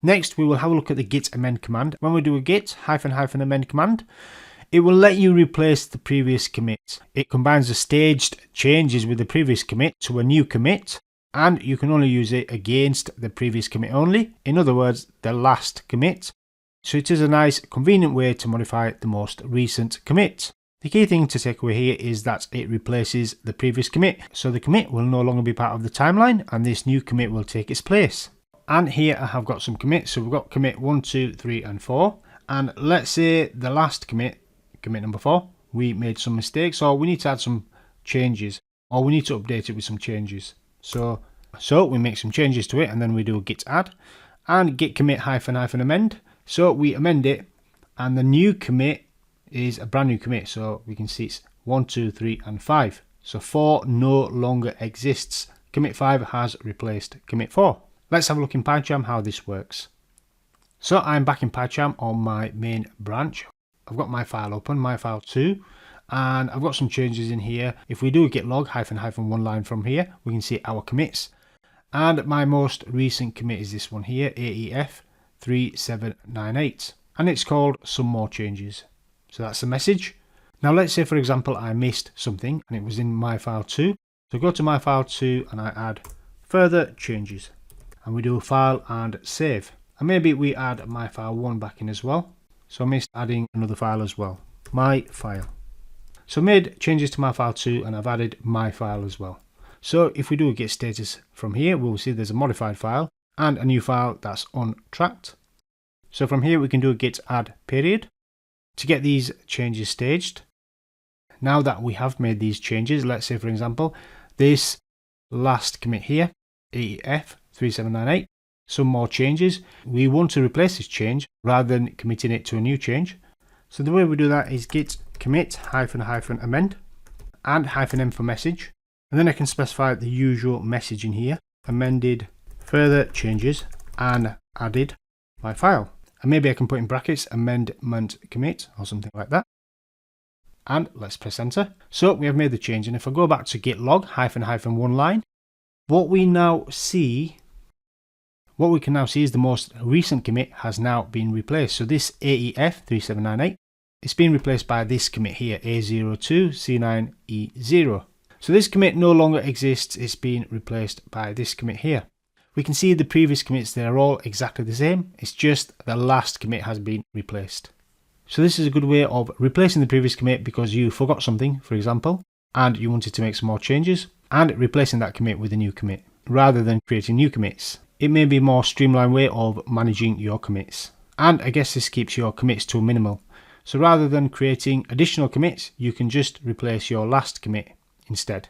Next, we will have a look at the git amend command. When we do a git -- amend command, it will let you replace the previous commit. It combines the staged changes with the previous commit to a new commit, and you can only use it against the previous commit only. In other words, the last commit. So it is a nice, convenient way to modify the most recent commit. The key thing to take away here is that it replaces the previous commit. So the commit will no longer be part of the timeline, and this new commit will take its place. And here I have got some commits. So we've got commit 1, 2, 3, and 4. And let's say the last commit number 4, we made some mistakes, or we need to add some changes, or we need to update it with some changes. So we make some changes to it, and then we do a git add and git commit -- amend. So we amend it, and the new commit is a brand new commit. So we can see it's 1, 2, 3, and 5. So 4 no longer exists. Commit 5 has replaced commit 4. Let's have a look in PyCharm how this works. So I'm back in PyCharm on my main branch. I've got my file open, my file 2, and I've got some changes in here. If we do git log -- one line from here, we can see our commits. And my most recent commit is this one here, AEF 3798, and it's called some more changes. So that's the message. Now let's say, for example, I missed something and it was in my file 2. So go to my file 2 and I add further changes, and we do a file and save. And maybe we add my file 1 back in as well. So I missed adding another file as well, my file. So I made changes to my file 2 and I've added my file as well. So if we do a git status from here, we'll see there's a modified file and a new file that's untracked. So from here we can do a git add period to get these changes staged. Now that we have made these changes, let's say for example, this last commit here, AEF 3798, some more changes. We want to replace this change rather than committing it to a new change. So the way we do that is git commit -- amend and -m for message. And then I can specify the usual message in here, amended further changes and added my file. And maybe I can put in brackets amendment commit or something like that. And let's press enter. So we have made the change. And if I go back to git log -- one line, what we can now see is the most recent commit has now been replaced. So this AEF 3798, it's been replaced by this commit here, A02C9E0. So this commit no longer exists, it's been replaced by this commit here. We can see the previous commits, they're all exactly the same, it's just the last commit has been replaced. So this is a good way of replacing the previous commit because you forgot something, for example, and you wanted to make some more changes, and replacing that commit with a new commit, rather than creating new commits. It may be a more streamlined way of managing your commits. And I guess this keeps your commits to a minimal. So rather than creating additional commits, you can just replace your last commit instead.